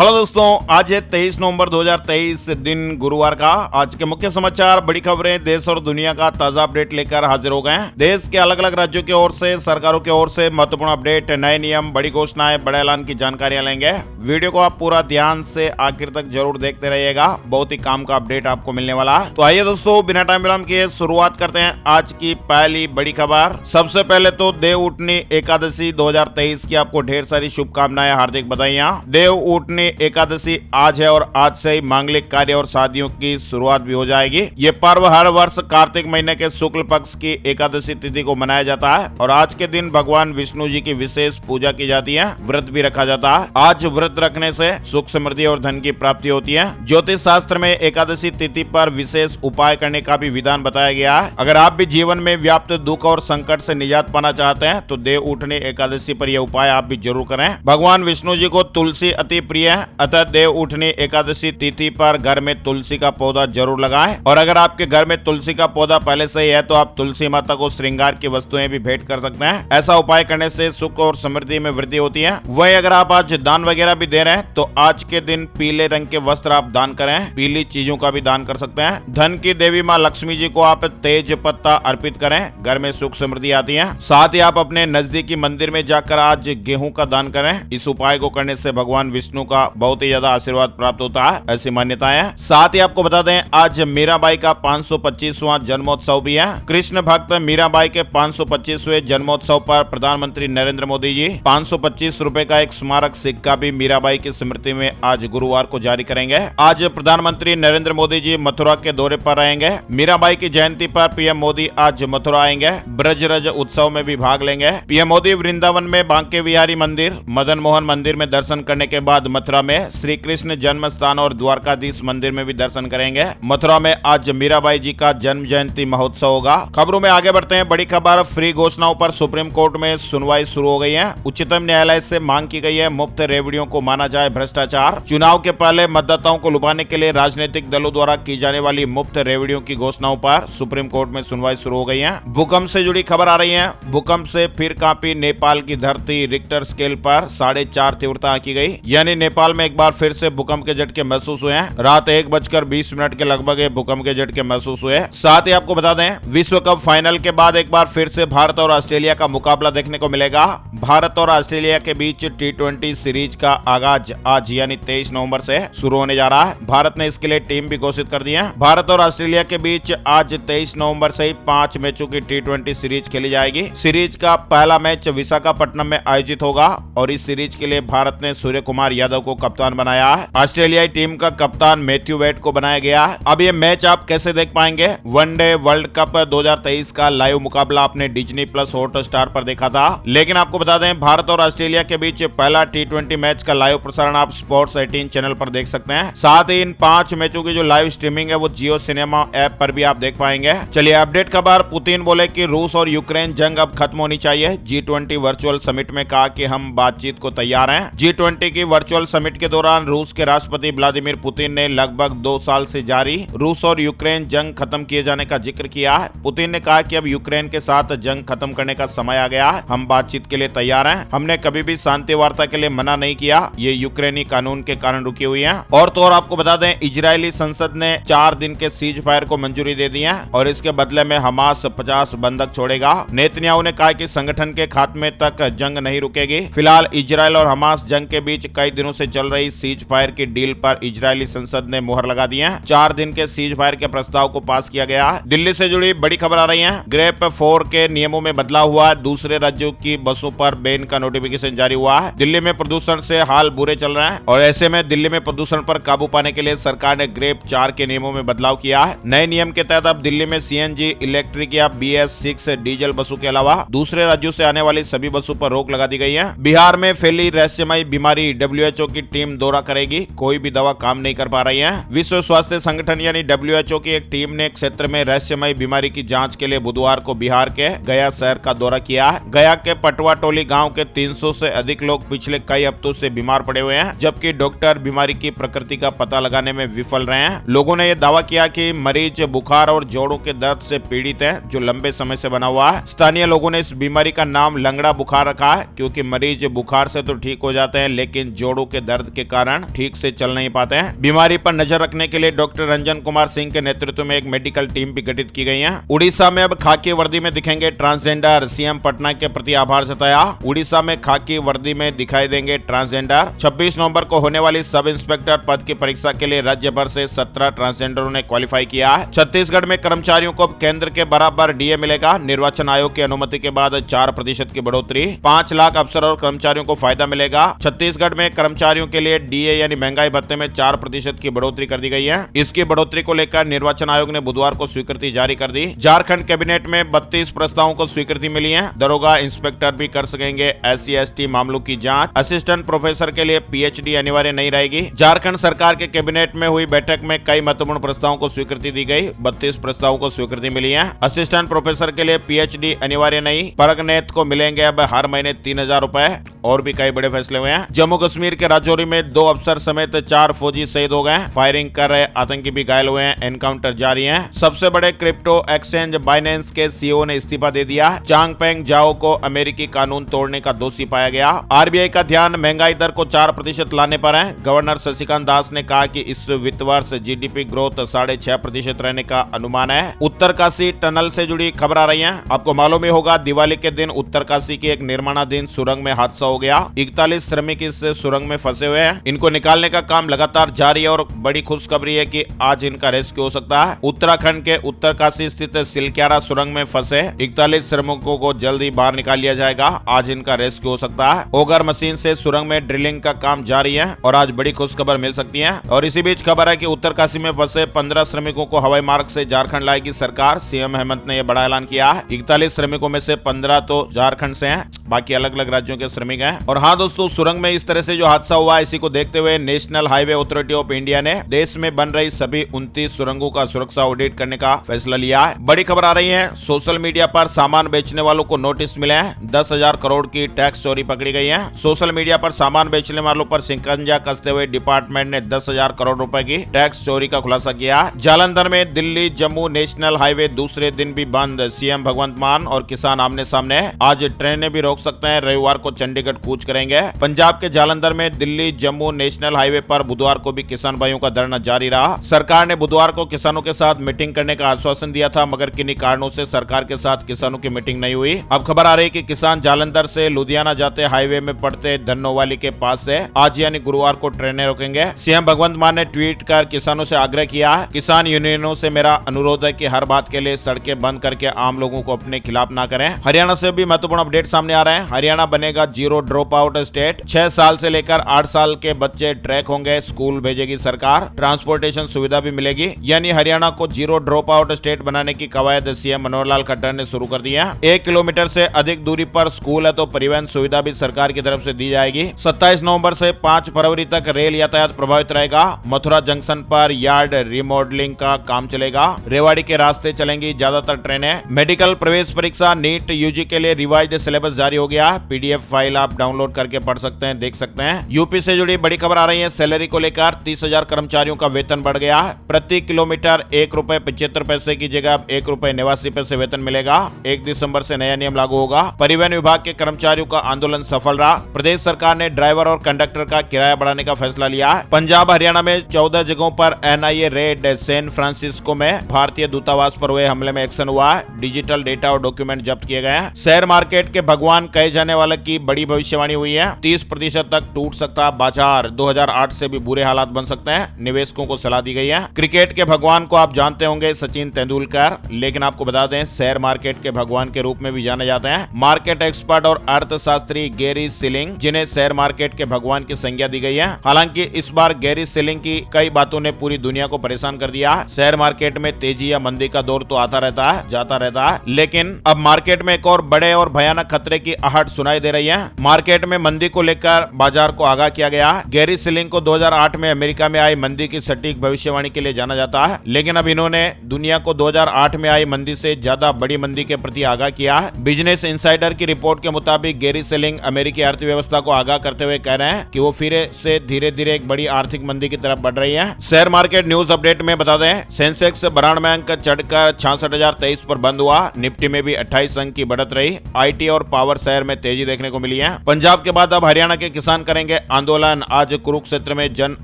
Hello दोस्तों, आज है 23 नवंबर 2023 दिन गुरुवार का। आज के मुख्य समाचार, बड़ी खबरें, देश और दुनिया का ताजा अपडेट लेकर हाजिर हो गए हैं। देश के अलग अलग राज्यों की ओर से, सरकारों की ओर से महत्वपूर्ण अपडेट, नए नियम, बड़ी घोषणाएं, बड़े ऐलान की जानकारियां लेंगे। वीडियो को आप पूरा ध्यान से आखिर तक जरूर देखते रहिएगा, बहुत ही काम का अपडेट आपको मिलने वाला है। तो आइए दोस्तों, बिना टाइम विराम किए शुरुआत करते हैं आज की पहली बड़ी खबर। सबसे पहले तो देव उठनी एकादशी 2023 की आपको ढेर सारी शुभकामनाएं, हार्दिक बधाइयां। देव उठनी एकादशी आज है और आज से ही मांगलिक कार्य और शादियों की शुरुआत भी हो जाएगी। ये पर्व हर वर्ष कार्तिक महीने के शुक्ल पक्ष की एकादशी तिथि को मनाया जाता है और आज के दिन भगवान विष्णु जी की विशेष पूजा की जाती है, व्रत भी रखा जाता है। आज व्रत रखने से सुख, समृद्धि और धन की प्राप्ति होती है। ज्योतिष शास्त्र में एकादशी तिथि पर विशेष उपाय करने का भी विधान बताया गया है। अगर आप भी जीवन में व्याप्त दुख और संकट से निजात पाना चाहते हैं तो देव उठनी एकादशी पर यह उपाय आप भी जरूर करें। भगवान विष्णु जी को तुलसी अति प्रिय है, अतः देव उठनी एकादशी तिथि पर घर में तुलसी का पौधा जरूर लगाएं। और अगर आपके घर में तुलसी का पौधा पहले से ही है तो आप तुलसी माता को श्रृंगार की वस्तुएं भी भेंट कर सकते हैं। ऐसा उपाय करने से सुख और समृद्धि में वृद्धि होती है। वही अगर आप आज दान वगैरह भी दे रहे हैं तो आज के दिन पीले रंग के वस्त्र आप दान करें, पीली चीजों का भी दान कर सकते हैं। धन की देवी माँ लक्ष्मी जी को आप तेज पत्ता अर्पित करें, घर में सुख समृद्धि आती है। साथ ही आप अपने नजदीकी मंदिर में जाकर आज गेहूं का दान करें। इस उपाय को करने से भगवान विष्णु का बहुत ही ज्यादा आशीर्वाद प्राप्त होता है, ऐसी मान्यताएं हैं। साथ ही आपको बता दें, आज मीराबाई का 525वां जन्मोत्सव भी है। कृष्ण भक्त मीराबाई के 525वें जन्मोत्सव पर प्रधानमंत्री नरेंद्र मोदी जी 525 रुपए का एक स्मारक सिक्का भी मीराबाई की स्मृति में आज गुरुवार को जारी करेंगे। आज प्रधानमंत्री नरेंद्र मोदी जी मथुरा के दौरे पर रहेंगे। मीराबाई की जयंती पर पीएम मोदी आज मथुरा आएंगे, ब्रजरज उत्सव में भी भाग लेंगे। पीएम मोदी वृंदावन में बांके बिहारी मंदिर, मदन मोहन मंदिर में दर्शन करने के बाद मथुरा में श्री कृष्ण जन्म स्थान और द्वारकाधीश मंदिर में भी दर्शन करेंगे। मथुरा में आज मीराबाई जी का जन्म जयंती महोत्सव होगा। खबरों में आगे बढ़ते हैं। बड़ी खबर, फ्री घोषणाओं पर सुप्रीम कोर्ट में सुनवाई शुरू हो गई है। उच्चतम न्यायालय से मांग की गई है, मुफ्त रेवड़ियों को माना जाए भ्रष्टाचार। चुनाव के पहले मतदाताओं को लुभाने के लिए राजनीतिक दलों द्वारा की जाने वाली मुफ्त रेवड़ियों की घोषणाओं पर सुप्रीम कोर्ट में सुनवाई शुरू हो गई है। भूकंप से जुड़ी खबर आ रही है। भूकंप से फिर कांपी नेपाल की धरती, रिक्टर स्केल पर 4.5 तीव्रता आंकी गई, यानी नेपाल में एक बार फिर से भूकंप के झटके महसूस हुए हैं। रात 1:20 के लगभग भूकंप के झटके महसूस हुए। साथ ही आपको बता दें, विश्व कप फाइनल के बाद एक बार फिर से भारत और ऑस्ट्रेलिया का मुकाबला देखने को मिलेगा। भारत और ऑस्ट्रेलिया के बीच T20 सीरीज का आगाज आज यानी 23 नवंबर से शुरू होने जा रहा है। भारत ने इसके लिए टीम भी घोषित कर दी है। भारत और ऑस्ट्रेलिया के बीच आज 23 नवंबर से ही 5 मैचों की T20 सीरीज खेली जाएगी। सीरीज का पहला मैच विशाखापट्टनम में आयोजित होगा और इस सीरीज के लिए भारत ने सूर्य कुमार यादव को कप्तान बनाया है। ऑस्ट्रेलियाई टीम का कप्तान मैथ्यू वेड को बनाया गया है। अब ये मैच आप कैसे देख पाएंगे? वनडे वर्ल्ड कप 2023 का लाइव मुकाबला आपने डिज्नी प्लस हॉटस्टार पर देखा था, लेकिन आपको बता दें, भारत और ऑस्ट्रेलिया के बीच पहला T20 मैच का लाइव प्रसारण आप स्पोर्ट्स 18 चैनल पर देख सकते हैं। साथ ही इन 5 मैचों की जो लाइव स्ट्रीमिंग है वो जियो सिनेमा ऐप पर भी आप देख पाएंगे। चलिए अपडेट खबर, पुतिन बोले कि रूस और यूक्रेन जंग अब खत्म होनी चाहिए। G20 वर्चुअल समिट में कहा कि हम बातचीत को तैयार हैं। G20 की वर्चुअल समिट के दौरान रूस के राष्ट्रपति व्लादिमीर पुतिन ने लगभग 2 साल से जारी रूस और यूक्रेन जंग खत्म किए जाने का जिक्र किया है। पुतिन ने कहा कि अब यूक्रेन के साथ जंग खत्म करने का समय आ गया है, हम बातचीत के लिए तैयार हैं। हमने कभी भी शांति वार्ता के लिए मना नहीं किया, ये यूक्रेनी कानून के कारण रुकी हुई है। और तो और आपको बता दें, इजरायली संसद ने 4 दिन के सीज फायर को मंजूरी दे दी है और इसके बदले में हमास 50 बंधक छोड़ेगा। नेतन्याहू ने कहा कि संगठन के खात्मे तक जंग नहीं रुकेगी। फिलहाल इजरायल और हमास जंग के बीच कई दिनों से चल रही सीज फायर की डील पर इजरायली संसद ने मुहर लगा दी है। 4 दिन के सीज फायर के प्रस्ताव को पास किया गया है। दिल्ली से जुड़ी बड़ी खबर आ रही है। ग्रेप 4 के नियमों में बदलाव हुआ है। दूसरे राज्यों की बसों पर बैन का नोटिफिकेशन जारी हुआ है। दिल्ली में प्रदूषण से हाल बुरे चल रहे हैं और ऐसे में दिल्ली में प्रदूषण पर काबू पाने के लिए सरकार ने ग्रेप 4 के नियमों में बदलाव किया है। नए नियम के तहत अब दिल्ली में CNG, इलेक्ट्रिक या BS6 डीजल बसों के अलावा दूसरे राज्यों से आने वाली सभी बसों पर रोक लगा दी गई है। बिहार में फैली रहस्यमयी बीमारी, WHO की टीम दौरा करेगी, कोई भी दवा काम नहीं कर पा रही है। विश्व स्वास्थ्य संगठन यानी WHO की एक टीम ने क्षेत्र में रहस्यमयी बीमारी की जांच के लिए बुधवार को बिहार के गया शहर का दौरा किया है। गया के पटवा टोली गांव के 300 से अधिक लोग पिछले कई हफ्तों से बीमार पड़े हुए हैं, जबकि डॉक्टर बीमारी की प्रकृति का पता लगाने में विफल रहे हैं। लोगों ने यह दावा किया कि मरीज बुखार और जोड़ों के दर्द से पीड़ित है, जो लंबे समय से बना हुआ है। स्थानीय लोगों ने इस बीमारी का नाम लंगड़ा बुखार रखा है, क्योंकि मरीज बुखार से तो ठीक हो जाते हैं लेकिन जोड़ों के के दर्द के कारण ठीक से चल नहीं पाते हैं। बीमारी पर नजर रखने के लिए डॉक्टर रंजन कुमार सिंह के नेतृत्व में एक मेडिकल टीम भी गठित की गई है। उड़ीसा में अब खाकी वर्दी में दिखेंगे ट्रांसजेंडर, सीएम पटना के प्रति आभार जताया। उड़ीसा में खाकी वर्दी में दिखाई देंगे ट्रांसजेंडर। 26 नवंबर को होने वाली सब इंस्पेक्टर पद की परीक्षा के लिए राज्य भर से 17 ट्रांसजेंडरों ने क्वालिफाई किया है। छत्तीसगढ़ में कर्मचारियों को केंद्र के बराबर डीए मिलेगा। निर्वाचन आयोग की अनुमति के बाद 4% की बढ़ोतरी, 5 लाख अफसर और कर्मचारियों को फायदा मिलेगा। छत्तीसगढ़ में कर्मचारियों के लिए डीए यानी महंगाई भत्ते में 4% की बढ़ोतरी कर दी गई है। इसकी बढ़ोतरी को लेकर निर्वाचन आयोग ने बुधवार को स्वीकृति जारी कर दी। झारखंड कैबिनेट में 32 प्रस्तावों को स्वीकृति मिली है। दरोगा इंस्पेक्टर भी कर सकेंगे SC/ST मामलों की जांच। असिस्टेंट प्रोफेसर के लिए PhD अनिवार्य नहीं रहेगी। झारखंड सरकार के कैबिनेट में हुई बैठक में कई महत्वपूर्ण प्रस्तावों को स्वीकृति दी गई। 32 प्रस्तावों को स्वीकृति मिली है। असिस्टेंट प्रोफेसर के लिए PhD अनिवार्य नहीं। परगनेत को मिलेंगे अब हर महीने 3000 रुपए। और भी कई बड़े फैसले हुए हैं। जम्मू कश्मीर के राजौरी में 2 अफसर समेत 4 फौजी शहीद हो गए। फायरिंग कर रहे आतंकी भी घायल हुए हैं। एनकाउंटर जारी है। सबसे बड़े क्रिप्टो एक्सचेंज बाइनेंस के CEO ने इस्तीफा दे दिया। चांगपेंग जाओ को अमेरिकी कानून तोड़ने का दोषी पाया गया। RBI का ध्यान महंगाई दर को 4% लाने पर है। गवर्नर शशिकांत दास ने कहा कि इस वित्त वर्ष GDP ग्रोथ 6.5% रहने का अनुमान है। उत्तरकाशी टनल से जुड़ी खबर आ रही है। आपको मालूम ही होगा, दिवाली के दिन उत्तरकाशी की एक निर्माणाधीन सुरंग में हादसा हो गया। 41 श्रमिक इस सुरंग में फंसे हुए हैं। इनको निकालने का काम लगातार जारी है और बड़ी खुशखबरी है कि आज इनका रेस्क्यू हो सकता है। उत्तराखंड के उत्तरकाशी स्थित सिलक्यारा सुरंग में फंसे 41 श्रमिकों को जल्दी बाहर निकाल लिया जाएगा। आज इनका रेस्क्यू हो सकता है। ओगर मशीन से सुरंग में ड्रिलिंग का काम जारी है और आज बड़ी खुशखबर मिल सकती है। और इसी बीच खबर है कि उत्तरकाशी में फंसे 15 श्रमिकों को हवाई मार्ग से झारखंड लाएगी सरकार। CM हेमंत ने यह बड़ा ऐलान किया है। 41 श्रमिकों में से 15 तो झारखंड से हैं, बाकी अलग अलग राज्यों के श्रमिक हैं। और हाँ दोस्तों, सुरंग में इस तरह से जो हादसा हुआ, इसी को देखते हुए national highway authority of India ने देश में बन रही सभी 29 सुरंगों का सुरक्षा ऑडिट करने का फैसला लिया है। बड़ी खबर आ रही है। सोशल मीडिया पर सामान बेचने वालों को नोटिस मिले हैं। 10,000 करोड़ की टैक्स चोरी पकड़ी गई है। सोशल मीडिया पर सामान बेचने वालों पर शिकंजा कसते हुए डिपार्टमेंट ने 10,000 करोड़ रुपए की टैक्स चोरी का खुलासा किया। जालंधर में दिल्ली जम्मू नेशनल हाईवे दूसरे दिन भी बंद। CM भगवंत मान और किसान आमने सामने। आज ट्रेनें भी रोक सकते हैं। रविवार को चंडीगढ़ कूच करेंगे। पंजाब के जालंधर में दिल्ली जम्मू नेशनल हाईवे पर बुधवार को भी किसान भाइयों का धरना जारी रहा। सरकार ने बुधवार को किसानों के साथ मीटिंग करने का आश्वासन दिया था, मगर किन्हीं कारणों से सरकार के साथ किसानों की मीटिंग नहीं हुई। अब खबर आ रही है कि किसान जालंधर से लुधियाना जाते हाईवे में पड़ते धन्नोवाली के पास से आज यानी गुरुवार को ट्रेनें रोकेंगे। CM भगवंत मान ने ट्वीट कर किसानों से आग्रह किया। किसान यूनियनों से मेरा अनुरोध है कि हर बात के लिए सड़कें बंद करके आम लोगों को अपने खिलाफ ना करें। हरियाणा से भी महत्वपूर्ण अपडेट सामने आ रहे हैं। हरियाणा बनेगा जीरो ड्रॉप आउट स्टेट। 6 साल से लेकर 8 साल के बच्चे ट्रैक होंगे, स्कूल भेजेगी सरकार। ट्रांसपोर्टेशन सुविधा भी मिलेगी, यानी हरियाणा को जीरो ड्रॉप आउट स्टेट बनाने की कवायद CM मनोहर लाल खट्टर ने शुरू कर दी है। 1 किलोमीटर से अधिक दूरी पर स्कूल है तो परिवहन सुविधा भी सरकार की तरफ से दी जाएगी। 27 नवंबर से 5 फरवरी तक रेल यातायात प्रभावित रहेगा। मथुरा जंक्शन पर यार्ड रिमॉडलिंग का काम चलेगा। रेवाड़ी के रास्ते चलेंगी ज्यादातर ट्रेनें। मेडिकल प्रवेश परीक्षा नीट UG के लिए रिवाइज्ड सिलेबस जारी हो गया। PDF फाइल आप डाउनलोड करके पढ़ सकते हैं, देख सकते हैं। यूपी से जुड़ी बड़ी खबर आ रही है। सैलरी को लेकर 30,000 कर्मचारियों का वेतन बढ़ गया। प्रति किलोमीटर ₹1.75 की जगह अब ₹1.89 वेतन मिलेगा। 1 दिसंबर से नया नियम लागू होगा। परिवहन विभाग के कर्मचारियों का आंदोलन सफल रहा। प्रदेश सरकार ने ड्राइवर और कंडक्टर का किराया बढ़ाने का फैसला लिया। पंजाब हरियाणा में 14 जगहों पर NIA रेड। सैन फ्रांसिस्को में भारतीय दूतावास पर हुए हमले में एक्शन हुआ। डिजिटल डेटा और डॉक्यूमेंट जब्त किए गए। शेयर मार्केट के भगवान कहे जाने वाले की बड़ी भविष्यवाणी हुई है। 30% तक टूट सकता बाजार। 2008 से भी बुरे हालात बन सकते हैं, निवेशकों को सलाह दी गई है। क्रिकेट के भगवान को आप जानते होंगे, सचिन तेंदुलकर, लेकिन आपको बता दें शेयर मार्केट के भगवान के रूप में भी जाने जाते हैं मार्केट एक्सपर्ट और अर्थशास्त्री गैरी सिलिंग, जिन्हें शेयर मार्केट के भगवान की संज्ञा दी गई है। हालांकि इस बार गैरी सिलिंग की कई बातों ने पूरी दुनिया को परेशान कर दिया। शेयर मार्केट में तेजी या मंदी का दौर तो आता रहता है, जाता रहता है, लेकिन अब मार्केट में एक और बड़े और भयानक खतरे की आहट सुनाई दे रही है। मार्केट में मंदी को लेकर बाजार को आगाह किया गया। गैरी सिलिंग को 2008 में अमेरिका में आई मंदी की सटीक भविष्यवाणी के लिए जाना जाता है, लेकिन अब इन्होंने दुनिया को 2008 में आई मंदी से ज्यादा बड़ी मंदी के प्रति आगाह किया है। बिजनेस इंसाइडर की रिपोर्ट के मुताबिक गैरी सिलिंग अमेरिकी अर्थव्यवस्था को आगाह करते हुए कह रहे हैं कि वो फिर से धीरे धीरे एक बड़ी आर्थिक मंदी की तरफ बढ़ रही है। शेयर मार्केट न्यूज अपडेट में बता दें, सेंसेक्स 92 अंक चढ़कर 66,023 पर बंद हुआ। निफ्टी में भी 28 अंक की बढ़त रही। IT और पावर शेयर में तेजी देखने को मिली है। पंजाब के बाद अब हरियाणा के किसान करेंगे आंदोलन। आज कुरुक्षेत्र में जन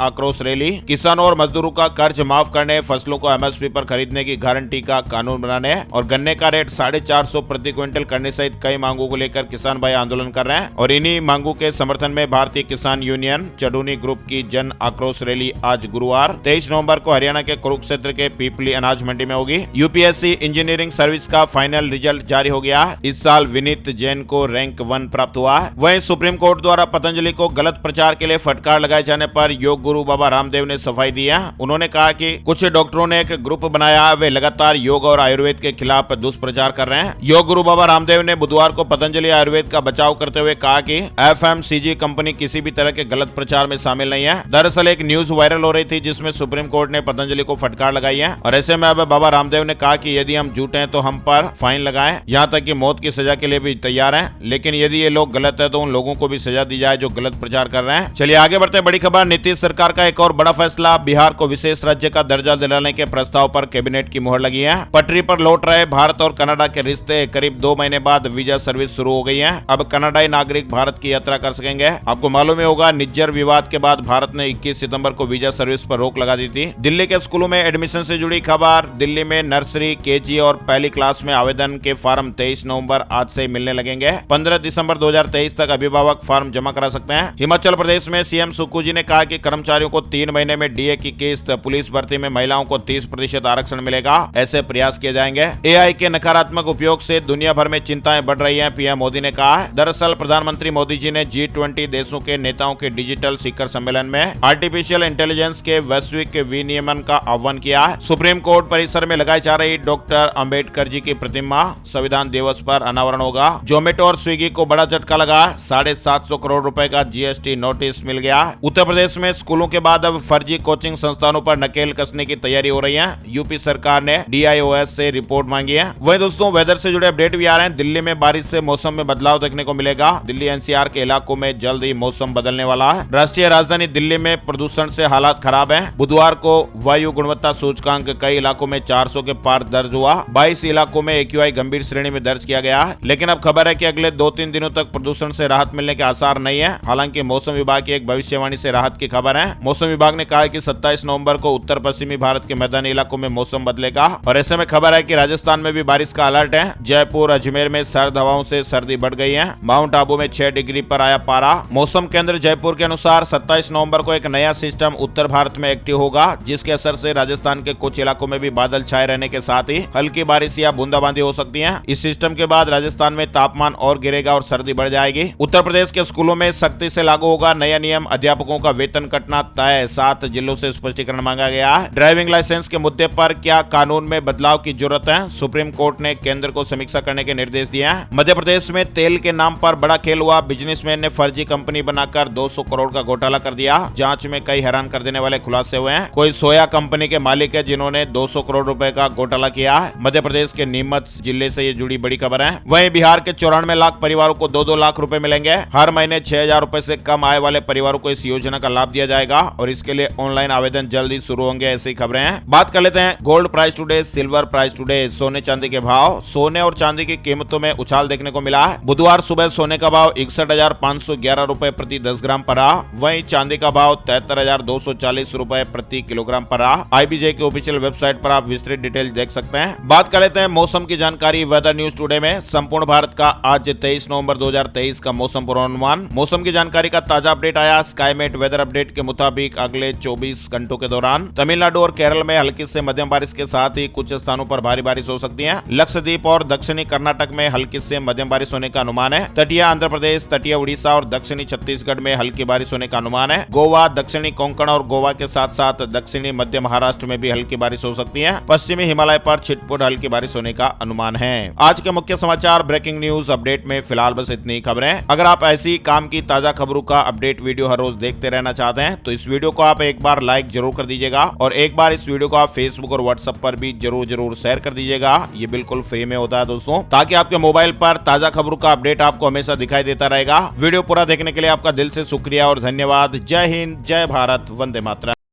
आक्रोश रैली। किसानों और मजदूरों का कर्ज माफ करने, फसलों को एमएसपी पर खरीदने की गारंटी का कानून बनाने और गन्ने का रेट 450 प्रति क्विंटल करने सहित कई मांगों को लेकर किसान भाई आंदोलन कर रहे हैं। और इन्हीं मांगों के समर्थन में भारतीय किसान यूनियन चडूनी ग्रुप की जन आक्रोश रैली आज गुरुवार 23 नवंबर को हरियाणा के कुरुक्षेत्र के पीपली अनाज मंडी में होगी। यूपीएससी इंजीनियरिंग सर्विस का फाइनल रिजल्ट जारी हो गया। इस साल विनीत जैन को रैंक 1 प्राप्त हुआ। वहीं सुप्रीम कोर्ट द्वारा पतंजलि को गलत प्रचार के लिए फटकार लगाए जाने पर योग गुरु बाबा रामदेव ने सफाई दी है। उन्होंने कहा कि कुछ डॉक्टरों ने एक ग्रुप बनाया, वे लगातार योग और आयुर्वेद के खिलाफ दुष्प्रचार कर रहे हैं। योग गुरु बाबा रामदेव ने बुधवार को पतंजलि आयुर्वेद का बचाव करते हुए कहा कि एफएमसीजी कंपनी किसी भी तरह के गलत प्रचार में शामिल नहीं है। दरअसल एक न्यूज वायरल हो रही थी जिसमें सुप्रीम कोर्ट ने पतंजलि को फटकार लगाई है और ऐसे में अब बाबा रामदेव ने कहा कि यदि हम झूठे हैं तो हम पर फाइन लगाएं, यहाँ तक कि मौत की सजा के लिए भी तैयार हैं। लेकिन यदि ये लोग गलत है तो उन लोगों को भी सजा दी जाए जो गलत प्रचार कर रहे हैं। चलिए आगे बढ़ते हैं। बड़ी खबर, नीतीश सरकार का एक और बड़ा फैसला। बिहार को विशेष राज्य का दर्जा दिलाने के प्रस्ताव पर कैबिनेट की मुहर लगी है। पटरी पर लौट रहे भारत और कनाडा के रिश्ते। करीब 2 महीने बाद वीजा सर्विस शुरू हो गई है। अब कनाडाई नागरिक भारत की यात्रा कर सकेंगे। आपको मालूम ही होगा, निज्जर विवाद के बाद भारत ने 21 सितंबर को वीजा सर्विस पर रोक लगा दी थी। दिल्ली के स्कूलों में एडमिशन से जुड़ी खबर। दिल्ली में नर्सरी, केजी और पहली क्लास में आवेदन के फॉर्म 23 नवंबर आज से मिलने लगेंगे। 15 दिसंबर 2023 तक अभिभावक फॉर्म जमा करा सकते हैं। हिमाचल प्रदेश में सीएम सुक्खू जी ने कहा कि कर्मचारियों को 3 महीने में डीए की किस्त। पुलिस भर्ती में महिलाओं को 30% आरक्षण मिलेगा। ऐसे प्रयास किए जाएंगे। एआई के नकारात्मक उपयोग से दुनिया भर में चिंताएं बढ़ रही हैं, पीएम मोदी ने कहा। दरअसल प्रधानमंत्री मोदी जी ने G20 देशों के नेताओं के डिजिटल शिखर सम्मेलन में आर्टिफिशियल इंटेलिजेंस के वैश्विक विनियमन का आह्वान किया। सुप्रीम कोर्ट परिसर में लगाई जा रही डॉक्टर अंबेडकर जी की प्रतिमा संविधान दिवस पर अनावरण होगा। जोमेटो और स्विगी को बड़ा झटका लगा। 750 करोड़ रुपए का जीएसटी नोटिस मिल गया। उत्तर प्रदेश में स्कूलों के बाद अब फर्जी कोचिंग संस्थानों पर नकेल कसने की तैयारी हो रही है। यूपी सरकार ने DIOS से रिपोर्ट मांगी है। वहीं दोस्तों वेदर से जुड़े अपडेट भी आ रहे हैं। दिल्ली में बारिश से मौसम में बदलाव देखने को मिलेगा। दिल्ली NCR के इलाकों में जल्द ही मौसम बदलने वाला है। राष्ट्रीय राजधानी दिल्ली में प्रदूषण से हालात खराब है। बुधवार को वायु गुणवत्ता सूचकांक कई इलाकों में 400 के पार दर्ज हुआ। 22 इलाकों में AQI गंभीर श्रेणी में दर्ज किया गया है। लेकिन अब खबर है कि अगले 2-3 दिनों तक प्रदूषण से राहत मिलने के आसार नहीं है। हालांकि मौसम विभाग की एक भविष्यवाणी से राहत की खबर है। मौसम विभाग ने कहा है कि 27 नवंबर को उत्तर पश्चिमी भारत के मैदानी इलाकों में मौसम बदलेगा और ऐसे में खबर है कि राजस्थान में भी बारिश का अलर्ट है। जयपुर, अजमेर में सर्द हवाओं से सर्दी बढ़ गई है। माउंट आबू में 6 डिग्री पर आया पारा। मौसम केंद्र जयपुर के अनुसार 27 नवंबर को एक नया सिस्टम उत्तर भारत में एक्टिव होगा, जिसके असर से राजस्थान के कुछ इलाकों में भी बादल छाए रहने के साथ ही हल्की बारिश या बूंदाबांदी हो सकती है। इस सिस्टम के बाद राजस्थान में तापमान और गिरेगा और सर्दी बढ़ जाएगी। उत्तर प्रदेश के स्कूलों में सख्ती से लागू होगा नया नियम। अध्यापकों का वेतन कटना तय। 7 जिलों से स्पष्टीकरण मांगा गया है। ड्राइविंग लाइसेंस के मुद्दे पर क्या कानून में बदलाव की जरूरत है? सुप्रीम कोर्ट ने केंद्र को समीक्षा करने के निर्देश दिए हैं। मध्य प्रदेश में तेल के नाम पर बड़ा खेल हुआ। बिजनेसमैन ने फर्जी कंपनी बनाकर 200 करोड़ का घोटाला कर दिया। जांच में कई हैरान कर देने वाले खुलासे हुए हैं। कोई सोया कंपनी के मालिक है जिन्होंने 200 करोड़ रुपए का घोटाला किया है। मध्य प्रदेश के नीमच जिले से ये जुड़ी बड़ी खबर है। वहीं बिहार के 94 लाख परिवारों को 2-2 लाख रुपए मिलेंगे। हर महीने 6,000 रुपए से कम आय वाले परिवारों को इस योजना का लाभ दिया जाएगा और इसके लिए ऑनलाइन आवेदन जल्दी शुरू होंगे, ऐसी खबरें हैं। बात कर लेते हैं gold price today, silver price today, सोने चांदी के भाव। सोने और चांदी की कीमतों में उछाल देखने को मिला है। बुधवार सुबह सोने का भाव 61,511 रुपए प्रति 10 ग्राम पर रहा। वहीं चांदी का भाव 73,240 रुपए प्रति किलोग्राम पर रहा। IBJ की ऑफिशियल वेबसाइट पर आप विस्तृत डिटेल देख सकते हैं। बात कर लेते हैं मौसम की जानकारी वेदर न्यूज टुडे में। संपूर्ण भारत का आज 23 नवंबर 2023 का मौसम पूर्वानुमान। मौसम की जानकारी का ताजा अपडेट आया। स्काईमेट वेदर अपडेट के मुताबिक अगले 24 घंटों के दौरान तमिलनाडु और केरल में हल्की से मध्यम बारिश के साथ ही कुछ स्थानों पर भारी बारिश हो सकती है। लक्षद्वीप और दक्षिणी कर्नाटक में हल्की से मध्यम बारिश होने का अनुमान है। तटीय आंध्र प्रदेश, तटीय उड़ीसा और दक्षिणी छत्तीसगढ़ में हल्की बारिश होने का अनुमान है। गोवा, दक्षिणी कोंकण और गोवा के साथ साथ दक्षिणी मध्य महाराष्ट्र में भी हल्की बारिश हो सकती है। पश्चिमी हिमालय पर छिटपुट हल्की बारिश होने का अनुमान है। आज के मुख्य समाचार ब्रेकिंग न्यूज अपडेट में फिलहाल बस इतनी खबरें। अगर आप ऐसी काम की ताजा खबरों का अपडेट वीडियो हर रोज देखते रहना चाहते हैं तो इस वीडियो को आप एक बार लाइक जरूर कर दीजिएगा और एक बार इस वीडियो को आप फेसबुक और व्हाट्सएप पर भी जरूर शेयर कर दीजिएगा। ये बिल्कुल फ्री में होता है दोस्तों, ताकि आपके मोबाइल पर ताजा खबरों का अपडेट आपको हमेशा दिखाई देता रहेगा। वीडियो पूरा देखने के लिए आपका दिल से शुक्रिया और धन्यवाद। जय हिंद, जय भारत, वंदे मातरम।